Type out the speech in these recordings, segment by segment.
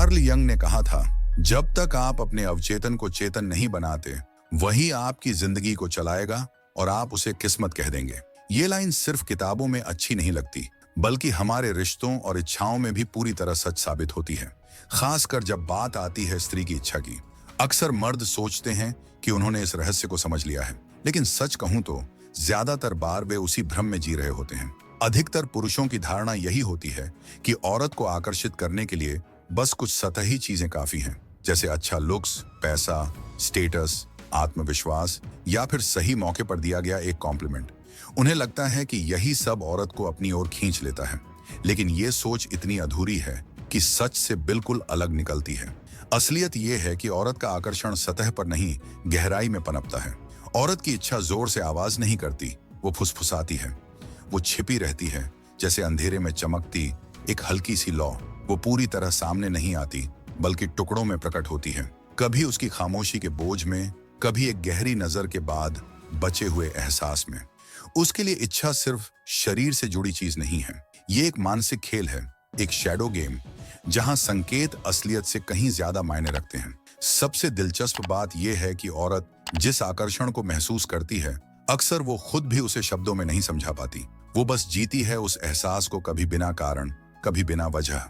Karl young ने कहा था, जब तक आप अपने अवचेतन को चेतन नहीं बनाते, वही आपकी जिंदगी को चलाएगा और आप उसे किस्मत कह देंगे। ये लाइन सिर्फ किताबों में अच्छी नहीं लगती, बल्कि हमारे रिश्तों और इच्छाओं में भी पूरी तरह सच साबित होती है, खासकर जब बात आती है स्त्री की इच्छा की। अक्सर मर्द सोचते हैं कि उन्होंने इस रहस्य को समझ लिया है, लेकिन सच कहूं तो ज्यादातर बार वे उसी भ्रम में जी रहे होते हैं। अधिकतर पुरुषों की धारणा यही होती है कि औरत को आकर्षित करने के लिए बस कुछ सतही चीजें काफी हैं, जैसे अच्छा लुक्स, पैसा, स्टेटस, आत्मविश्वास या फिर सही मौके पर दिया गया एक कॉम्प्लीमेंट। उन्हें लगता है कि यही सब औरत को अपनी ओर खींच लेता है, लेकिन ये सोच इतनी अधूरी है कि सच से बिल्कुल अलग निकलती है। असलियत ये है कि औरत का आकर्षण सतह पर नहीं, गहराई में पनपता है। औरत की इच्छा जोर से आवाज नहीं करती, वो फुसफुसाती है। वो छिपी रहती है, जैसे अंधेरे में चमकती एक हल्की सी लौ। वो पूरी तरह सामने नहीं आती, बल्कि टुकड़ों में प्रकट होती है, कभी उसकी खामोशी के बोझ में, कभी एक गहरी नजर के बाद बचे हुए एहसास में। उसके लिए इच्छा सिर्फ शरीर से जुड़ी चीज नहीं है, ये एक मानसिक खेल है, एक शैडो गेम, जहां संकेत असलियत से कहीं ज्यादा मायने रखते हैं। सबसे दिलचस्प बात यह है कि औरत जिस आकर्षण को महसूस करती है, अक्सर वो खुद भी उसे शब्दों में नहीं समझा पाती। वो बस जीती है उस एहसास को, कभी बिना कारण, कभी बिना वजह।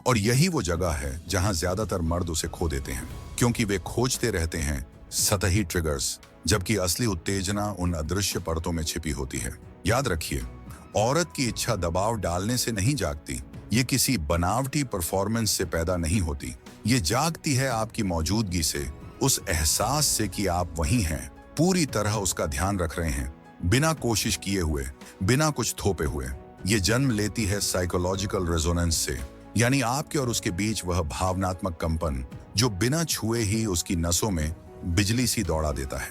और यही वो जगह है जहां ज्यादातर मर्द उसे खो देते हैं, क्योंकि वे खोजते रहते हैं सतही ट्रिगर्स, जबकि असली उत्तेजना उन अदृश्य परतों में छिपी होती है। याद रखिए, औरत की इच्छा दबाव डालने से नहीं जागती, ये किसी बनावटी परफॉर्मेंस से पैदा नहीं होती। ये जागती है आपकी मौजूदगी से, उस एहसास से कि आप वहीं हैं, पूरी तरह उसका ध्यान रख रहे हैं, बिना कोशिश किए हुए, बिना कुछ थोपे हुए। ये जन्म लेती है साइकोलॉजिकल रेजोनेंस से, यानी आपके और उसके बीच वह भावनात्मक कंपन जो बिना छुए ही उसकी नसों में बिजली सी दौड़ा देता है।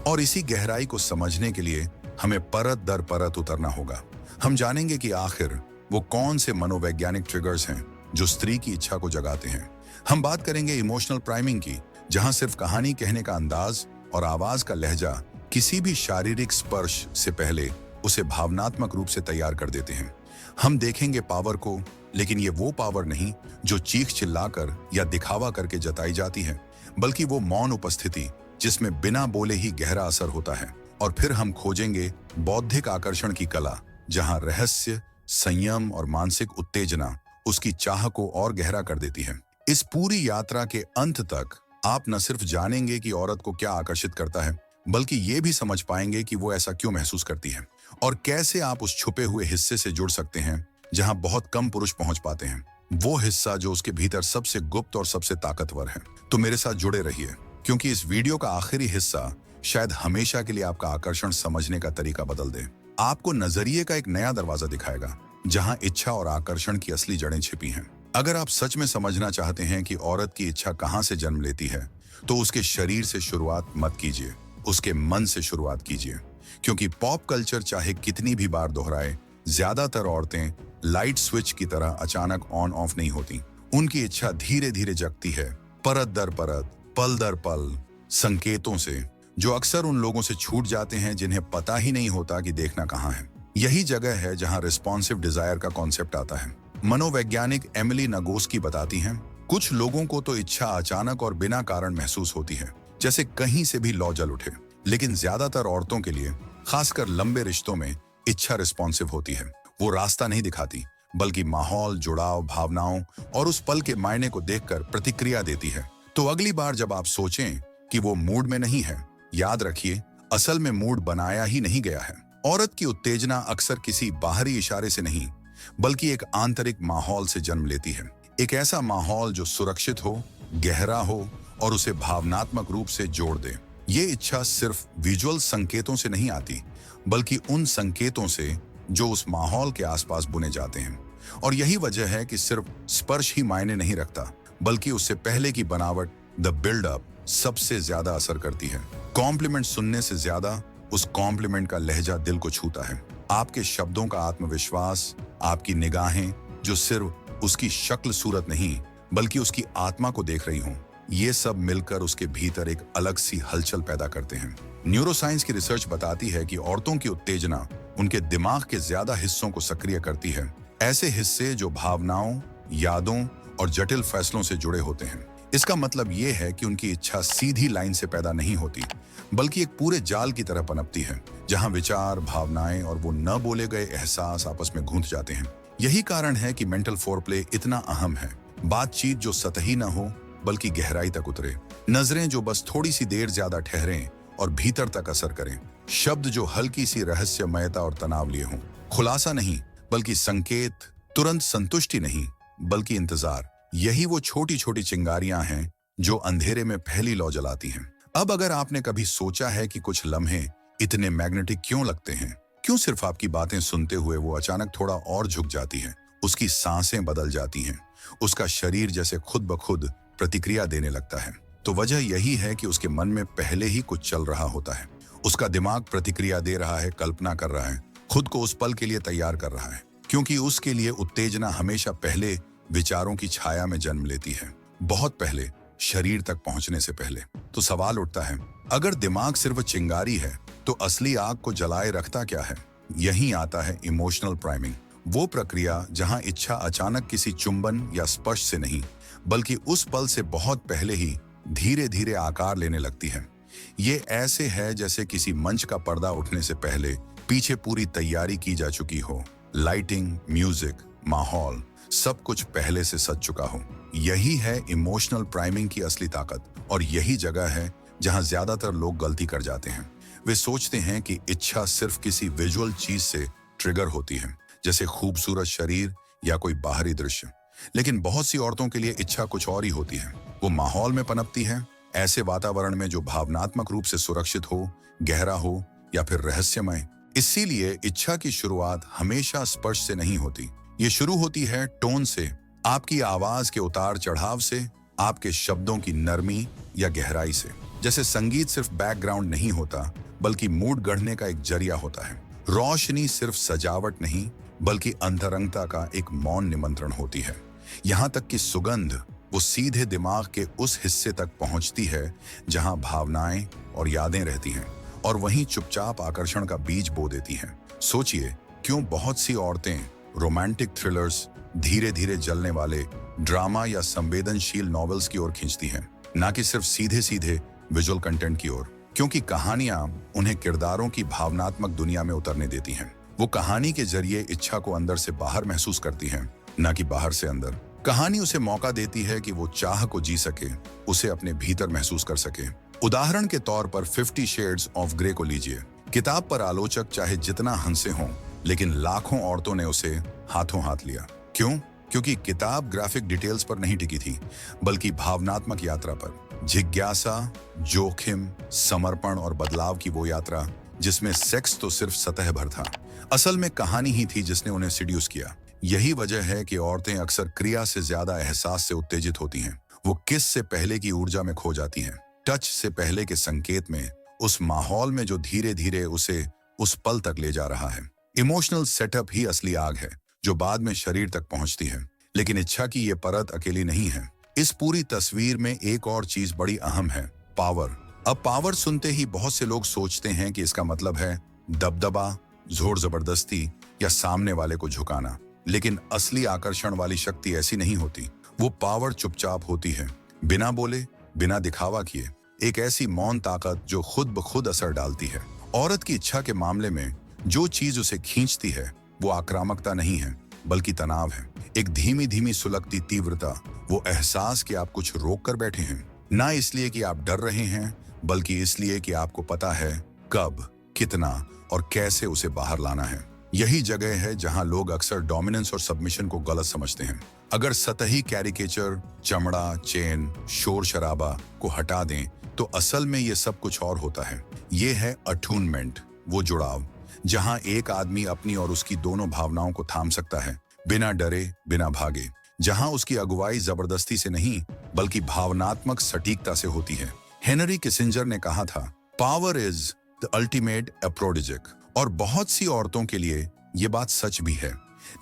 और इसी गहराई को समझने के लिए हमें परत दर परत उतरना होगा। हम जानेंगे कि आखिर वो कौन से मनोवैज्ञानिक ट्रिगर्स हैं जो स्त्री की इच्छा को जगाते हैं। हम बात करेंगे इमोशनल प्राइमिंग की, जहां सिर्फ कहानी कहने का अंदाज और आवाज का लहजा किसी भी शारीरिक स्पर्श से पहले उसे भावनात्मक रूप से तैयार कर देते हैं। हम देखेंगे पावर को, लेकिन ये वो पावर नहीं जो चीख चिल्लाकर या दिखावा करके जताई जाती है, बल्कि वो मौन उपस्थिति जिसमें बिना बोले ही गहरा असर होता है। और फिर हम खोजेंगे बौद्धिक आकर्षण की कला, जहां रहस्य, संयम और मानसिक उत्तेजना उसकी चाह को और गहरा कर देती है। इस पूरी यात्रा के अंत तक आप न सिर्फ जानेंगे कि औरत को क्या आकर्षित करता है, बल्कि ये भी समझ पाएंगे कि वो ऐसा क्यों महसूस करती है और कैसे आप उस छुपे हुए हिस्से से जुड़ सकते हैं जहां बहुत कम पुरुष पहुंच पाते हैं, वो हिस्सा जो उसके भीतर सबसे गुप्त और सबसे ताकतवर है। तो मेरे साथ जुड़े रहिए, क्योंकि इस वीडियो का आखिरी हिस्सा शायद हमेशा के लिए आपका आकर्षण समझने का तरीका बदल दे। आपको नजरिए का एक नया दरवाजा दिखाएगा, जहां इच्छा और आकर्षण की असली जड़ें छिपी हैं। अगर आप सच में समझना चाहते हैं कि औरत की इच्छा कहां से जन्म लेती है, तो उसके शरीर से शुरुआत मत कीजिए, उसके मन से शुरुआत कीजिए। क्योंकि पॉप कल्चर चाहे कितनी भी बार दोहराए, ज्यादातर औरतें लाइट स्विच की तरह अचानक ऑन ऑफ नहीं होती। उनकी इच्छा धीरे धीरे जगती है, परत दर परत, पल दर पल, संकेतों से, जो अक्सर उन लोगों से छूट जाते हैं जिन्हें पता ही नहीं होता कि देखना कहाँ है। यही जगह है जहां रिस्पॉन्सिव डिजायर का कॉन्सेप्ट आता है। मनोवैज्ञानिक एमिली नागोस्की बताती हैं, कुछ लोगों को तो इच्छा अचानक और बिना कारण महसूस होती है, जैसे कहीं से भी लौ जल उठे। लेकिन ज्यादातर औरतों के लिए, खासकर लंबे रिश्तों में, इच्छा रिस्पॉन्सिव होती है। वो रास्ता नहीं दिखाती, बल्कि माहौल, जुड़ाव, भावनाओं और उस पल के मायने को देखकर प्रतिक्रिया देती है। तो अगली बार जब आप सोचें कि वो मूड में नहीं है, याद रखिए, असल में मूड बनाया ही नहीं गया है। औरत की उत्तेजना अक्सर किसी बाहरी इशारे से नहीं, बल्कि एक आंतरिक माहौल से जन्म लेती है। एक ऐसा माहौल जो सुरक्षित हो, गहरा हो और उसे भावनात्मक रूप से जोड़ दे। ये इच्छा सिर्फ विजुअल संकेतों से नहीं आती, बल्कि उन संकेतों से जो उस माहौल के आसपास बुने जाते हैं। और यही वजह है कि सिर्फ स्पर्श ही मायने नहीं रखता, बल्कि उससे पहले की बनावट, द बिल्डअप, सबसे ज्यादा असर करती है। कॉम्प्लीमेंट सुनने से ज्यादा उस कॉम्प्लीमेंट का लहजा दिल को छूता है। आपके शब्दों का आत्मविश्वास, आपकी निगाहें जो सिर्फ उसकी शक्ल सूरत नहीं, बल्कि उसकी आत्मा को देख रही हों, ये सब मिलकर उसके भीतर एक अलग सी हलचल पैदा करते हैं। न्यूरोसाइंस की रिसर्च बताती है कि औरतों की उत्तेजना उनके दिमाग के ज्यादा हिस्सों को सक्रिय करती है, ऐसे हिस्से जो भावनाओं, यादों और जटिल फैसलों से जुड़े होते हैं। इसका मतलब ये है कि उनकी इच्छा सीधी लाइन से पैदा नहीं होती, बल्कि एक पूरे जाल की तरह पनपती है, जहां विचार, भावनाएं और वो न बोले गए एहसास आपस में गूंथ जाते हैं। यही कारण है कि मेंटल फोरप्ले इतना अहम है। बातचीत जो सतही न हो बल्कि गहराई तक उतरे, नजरें जो बस थोड़ी सी देर ज्यादा ठहरें और भीतर तक असर करें, शब्द जो हल्की सी रहस्यमयता और तनाव लिए हों, खुलासा नहीं बल्कि संकेत, तुरंत संतुष्टि नहीं बल्कि इंतजार। यही वो छोटी छोटी चिंगारियां हैं जो अंधेरे में पहली लौ जलाती हैं। अब अगर आपने कभी सोचा है कि कुछ लम्हे इतने मैग्नेटिक क्यों लगते हैं, क्यों सिर्फ आपकी बातें सुनते हुए वो अचानक थोड़ा और झुक जाती है, उसकी सांसें बदल जाती हैं, उसका शरीर जैसे खुद ब खुद प्रतिक्रिया देने लगता है, तो वजह यही है कि उसके मन में पहले ही कुछ चल रहा होता है। उसका दिमाग प्रतिक्रिया दे रहा है, कल्पना कर रहा है, खुद को उस पल के लिए तैयार कर रहा है, क्योंकि उसके लिए उत्तेजना हमेशा पहले विचारों की छाया में जन्म लेती है, बहुत पहले, शरीर तक पहुंचने से पहले। तो सवाल उठता है, अगर दिमाग सिर्फ चिंगारी है तो असली आग को जलाए रखता क्या है? यहीं आता है इमोशनल प्राइमिंग, वो प्रक्रिया जहां इच्छा अचानक किसी चुंबन या स्पर्श से नहीं बल्कि उस पल से बहुत पहले ही धीरे धीरे आकार लेने लगती है। ये ऐसे है जैसे किसी मंच का पर्दा उठने से पहले पीछे पूरी तैयारी की जा चुकी हो, लाइटिंग, म्यूजिक, माहौल, सब कुछ पहले से सज चुका हो। यही है इमोशनल प्राइमिंग की असली ताकत, और यही जगह है जहां ज्यादातर लोग गलती कर जाते हैं। वे सोचते हैं कि इच्छा सिर्फ किसी विजुअल चीज से ट्रिगर होती है, जैसे खूबसूरत शरीर या कोई बाहरी दृश्य। लेकिन बहुत सी औरतों के लिए इच्छा कुछ और ही होती है। वो माहौल में पनपती है, ऐसे वातावरण में जो भावनात्मक रूप से सुरक्षित हो, गहरा हो या फिर रहस्यमय। इसीलिए इच्छा की शुरुआत हमेशा स्पर्श से नहीं होती, ये शुरू होती है टोन से, आपकी आवाज के उतार चढ़ाव से, आपके शब्दों की नरमी या गहराई से। जैसे संगीत सिर्फ बैकग्राउंड नहीं होता बल्कि मूड गढ़ने का एक जरिया होता है। रोशनी सिर्फ सजावट नहीं बल्कि अंतरंगता का एक मौन निमंत्रण होती है। यहाँ तक कि सुगंध वो सीधे दिमाग के उस हिस्से तक पहुंचती है जहां भावनाएं और यादें रहती हैं, और वहीं चुपचाप आकर्षण का बीज बो देती हैं। सोचिए, क्यों बहुत सी औरतें रोमांटिक थ्रिलर्स, धीरे धीरे जलने वाले ड्रामा या संवेदनशील नॉवेल्स की ओर खींचती हैं, ना कि सिर्फ सीधे सीधे विजुअल कंटेंट की ओर? क्योंकि कहानियां उन्हें किरदारों की भावनात्मक दुनिया में उतरने देती हैं। वो कहानी के जरिए इच्छा को अंदर से बाहर महसूस करती हैं, ना कि बाहर से अंदर। कहानी उसे मौका देती है कि वो चाह को जी सके, उसे अपने भीतर महसूस कर सके। उदाहरण के तौर पर 50 शेड्स ऑफ ग्रे को लीजिए। किताब पर आलोचक चाहे जितना हंसे हों, लेकिन लाखों औरतों ने उसे हाथों हाथ लिया। क्यों? क्योंकि किताब ग्राफिक डिटेल्स पर नहीं टिकी थी, बल्कि भावनात्मक यात्रा पर। जिज्ञासा, जोखिम, समर्पण और बदलाव की वो यात्रा जिसमें सेक्स तो सिर्फ सतह भर था, असल में कहानी ही थी जिसने उन्हें सीड्यूस किया। यही वजह है कि औरतें अक्सर क्रिया से ज्यादा एहसास से उत्तेजित होती हैं। वो किस से पहले की ऊर्जा में खो जाती हैं, टच से पहले के संकेत में, उस माहौल में जो धीरे धीरे उसे उस पल तक ले जा रहा है। इमोशनल सेटअप ही असली आग है जो बाद में शरीर तक पहुंचती है। लेकिन इच्छा की ये परत अकेली नहीं है। इस पूरी तस्वीर में एक और चीज बड़ी अहम है, पावर। अब पावर सुनते ही बहुत से लोग सोचते हैं कि इसका मतलब है दबदबा, जोर जबरदस्ती या सामने वाले को झुकाना। लेकिन असली आकर्षण वाली शक्ति ऐसी नहीं होती। वो पावर चुपचाप होती है, बिना बोले, बिना दिखावा किए। एक ऐसी मौन ताकत जो खुद ब खुद असर डालती है। औरत की इच्छा के मामले में जो चीज उसे खींचती है वो आक्रामकता नहीं है बल्कि तनाव है। एक धीमी धीमी सुलगती तीव्रता, वो एहसास कि आप कुछ रोक कर बैठे हैं, ना इसलिए कि आप डर रहे हैं बल्कि इसलिए कि आपको पता है कब, कितना और कैसे उसे बाहर लाना है। यही जगह है जहां लोग अक्सर डोमिनेंस और सबमिशन को गलत समझते हैं। अगर सतही कैरिकेचर, चमड़ा, चेन, शोर शराबा को हटा दें तो असल में ये सब कुछ और होता है। ये है अटूनमेंट, वो जुड़ाव जहां एक आदमी अपनी और उसकी दोनों भावनाओं को थाम सकता है, बिना डरे, बिना भागे। जहां उसकी अगुवाई जबरदस्ती से नहीं बल्कि भावनात्मक सटीकता से होती है। हेनरी किसिंजर ने कहा था, पावर इज द अल्टीमेट एफ्रोडिजिक। और बहुत सी औरतों के लिए ये बात सच भी है।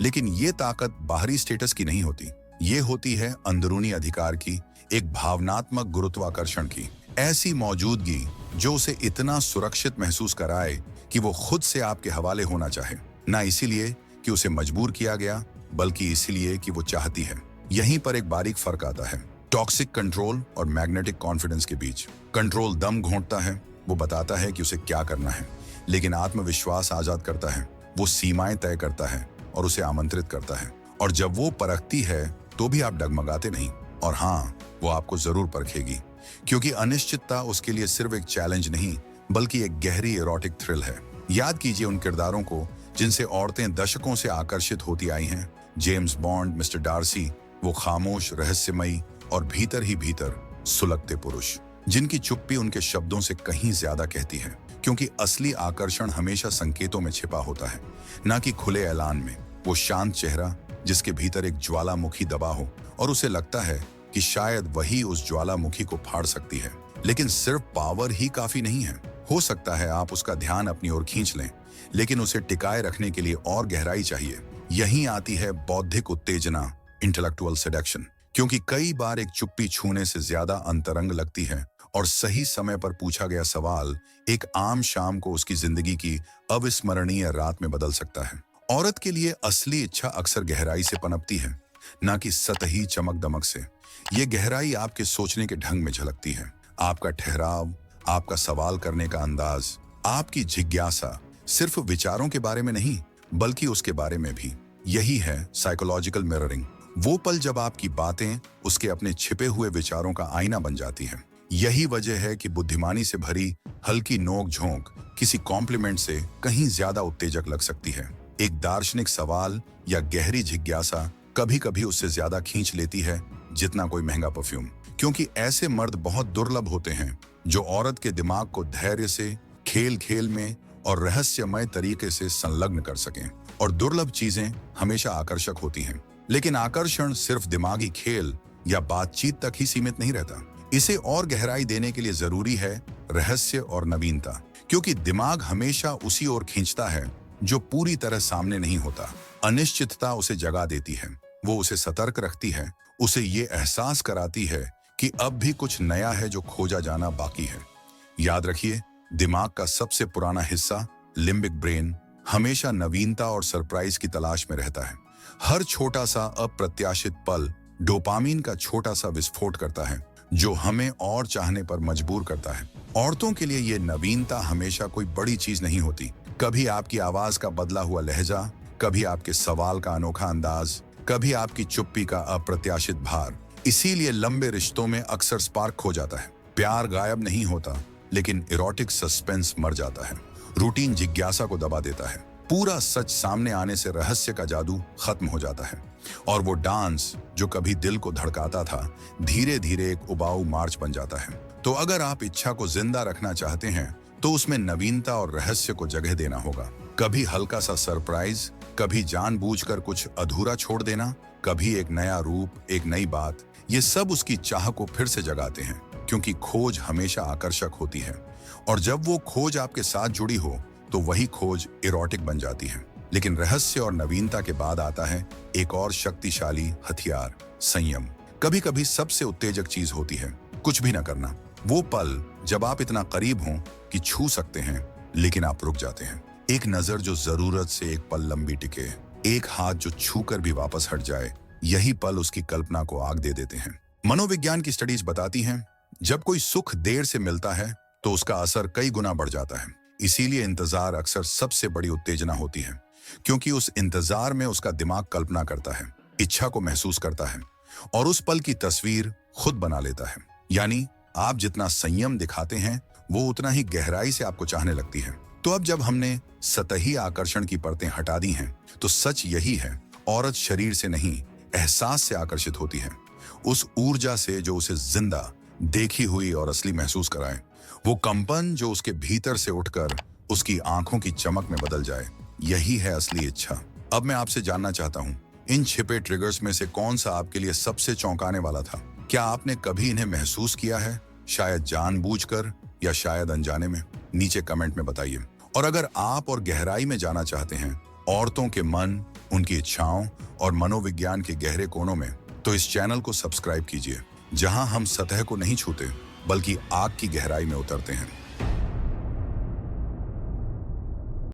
लेकिन ये ताकत बाहरी स्टेटस की नहीं होती, ये होती है अंदरूनी अधिकार की, एक भावनात्मक गुरुत्वाकर्षण की। ऐसी मौजूदगी जो उसे इतना सुरक्षित महसूस कराए कि वो खुद से आपके हवाले होना चाहे, ना इसीलिए कि उसे मजबूर किया गया बल्कि इसीलिए कि वो चाहती है। यहीं पर एक बारीक फर्क आता है टॉक्सिक कंट्रोल और मैग्नेटिक कॉन्फिडेंस के बीच। कंट्रोल दम घोंटता है, वो बताता है कि उसे क्या करना है, लेकिन आत्मविश्वास आजाद करता है, वो सीमाएं तय करता है और उसे आमंत्रित करता है। और जब वो परखती है तो भी आप डगमगाते नहीं, और हाँ, वो आपको जरूर परखेगी, क्योंकि अनिश्चितता उसके लिए सिर्फ एक चैलेंज नहीं बल्कि एक गहरी एरोटिक थ्रिल है। याद कीजिए उन किरदारों को जिनसे औरतें दशकों से आकर्षित होती आई हैं। जेम्स बॉन्ड, मिस्टर डार्सी, वो खामोश, रहस्यमयी और भीतर ही भीतर सुलगते पुरुष, जिनकी चुप्पी उनके शब्दों से कहीं ज्यादा कहती है, क्योंकि असली आकर्षण हमेशा संकेतों में छिपा होता है, ना कि खुले ऐलान में। वो शांत चेहरा जिसके भीतर एक ज्वालामुखी दबा हो और उसे लगता है कि शायद वही उस ज्वालामुखी को फाड़ सकती है। लेकिन सिर्फ पावर ही काफी नहीं है। हो सकता है आप उसका ध्यान अपनी ओर खींच लें, लेकिन उसे टिकाए रखने के लिए और गहराई चाहिए। यहीं आती है बौद्धिक उत्तेजना, इंटेलेक्चुअल सेडक्शन, क्योंकि कई बार एक चुप्पी छूने से ज्यादा अंतरंग लगती है और सही समय पर पूछा गया सवाल एक आम शाम को उसकी जिंदगी की अविस्मरणीय रात में बदल सकता है। औरत के लिए असली इच्छा अक्सर गहराई से पनपती है, ना कि सतही चमक दमक से। ये गहराई आपके सोचने के ढंग में झलकती है, आपका ठहराव, आपका सवाल करने का अंदाज, आपकी जिज्ञासा, सिर्फ विचारों के बारे में नहीं बल्कि उसके बारे में भी। यही है साइकोलॉजिकल मिररिंग, वो पल जब आपकी बातें उसके अपने छिपे हुए विचारों का आईना बन जाती है। यही वजह है कि बुद्धिमानी से भरी हल्की नोक झोंक किसी कॉम्प्लीमेंट से कहीं ज्यादा उत्तेजक लग सकती है। एक दार्शनिक सवाल या गहरी जिज्ञासा कभी कभी उससे ज्यादा खींच लेती है जितना कोई महंगा परफ्यूम, क्योंकि ऐसे मर्द बहुत दुर्लभ होते हैं जो औरत के दिमाग को धैर्य से, खेल खेल में और रहस्यमय तरीके से संलग्न कर सकें। और दुर्लभ चीजें हमेशा आकर्षक होती हैं, लेकिन आकर्षण सिर्फ दिमागी खेल या बातचीत तक ही सीमित नहीं रहता। इसे और गहराई देने के लिए जरूरी है रहस्य और नवीनता, क्योंकि दिमाग हमेशा उसी ओर खींचता है जो पूरी तरह सामने नहीं होता। अनिश्चितता उसे जगा देती है, वो उसे सतर्क रखती है, उसे ये एहसास कराती है कि अब भी कुछ नया है जो खोजा जाना बाकी है। याद रखिए, दिमाग का सबसे पुराना हिस्सा लिम्बिक ब्रेन हमेशा नवीनता और सरप्राइज की तलाश में रहता है। हर छोटा सा अप्रत्याशित पल डोपामीन का छोटा सा विस्फोट करता है जो हमें और चाहने पर मजबूर करता है। औरतों के लिए ये नवीनता हमेशा कोई बड़ी चीज नहीं होती। कभी आपकी आवाज का बदला हुआ लहजा, कभी आपके सवाल का अनोखा अंदाज, कभी आपकी चुप्पी का अप्रत्याशित भार। इसीलिए लंबे रिश्तों में अक्सर स्पार्क खो जाता है। प्यार गायब नहीं होता, लेकिन इरोटिक सस्पेंस मर जाता है। रूटीन जिज्ञासा को दबा देता है। पूरा सच सामने आने से रहस्य का जादू खत्म हो जाता है, और वो डांस जो कभी दिल को धड़काता था धीरे धीरे एक उबाऊ मार्च बन जाता है। तो अगर आप इच्छा को जिंदा रखना चाहते हैं तो उसमें नवीनता और रहस्य को जगह देना होगा। कभी हल्का सा सरप्राइज, कभी जानबूझकर कुछ अधूरा छोड़ देना, कभी एक नया रूप, एक नई बात। ये सब उसकी चाह को फिर से जगाते हैं, क्योंकि खोज हमेशा आकर्षक होती है, और जब वो खोज आपके साथ जुड़ी हो तो वही खोज इरोटिक बन जाती है। लेकिन रहस्य और नवीनता के बाद आता है एक और शक्तिशाली हथियार, संयम। कभी कभी सबसे उत्तेजक चीज होती है कुछ भी न करना। वो पल जब आप इतना करीब हों कि छू सकते हैं, लेकिन आप रुक जाते हैं। एक नजर जो जरूरत से एक पल लंबी टिके, एक हाथ जो छूकर भी वापस हट जाए, यही पल उसकी कल्पना को आग दे देते हैं। मनोविज्ञान की स्टडीज बताती हैं, जब कोई सुख देर से मिलता है तो उसका असर कई गुना बढ़ जाता है। इसीलिए इंतजार अक्सर सबसे बड़ी उत्तेजना होती है, क्योंकि उस इंतजार में उसका दिमाग कल्पना करता है, इच्छा को महसूस करता है और उस पल की तस्वीर खुद बना लेता है। यानी आप जितना संयम दिखाते हैं वो उतना ही गहराई से आपको चाहने लगती है। तो अब जब हमने सतही आकर्षण की परतें हटा दी हैं, तो सच यही है, औरत शरीर से नहीं एहसास से आकर्षित होती है। उस ऊर्जा से जो उसे जिंदा, देखी हुई और असली महसूस कराए। वो कंपन जो उसके भीतर से उठकर उसकी आंखों की चमक में बदल जाए। यही है असली इच्छा। अब मैं आपसे जानना चाहता हूँ, इन छिपे ट्रिगर्स में से कौन सा आपके लिए सबसे चौंकाने वाला था? क्या आपने कभी इन्हें महसूस किया है, शायद जानबूझकर या शायद अनजाने में? नीचे कमेंट में बताइए। और अगर आप और गहराई में जाना चाहते हैं औरतों के मन, उनकी इच्छाओं और मनोविज्ञान के गहरे कोनों में, तो इस चैनल को सब्सक्राइब कीजिए, जहां हम सतह को नहीं छूते बल्कि आग की गहराई में उतरते हैं।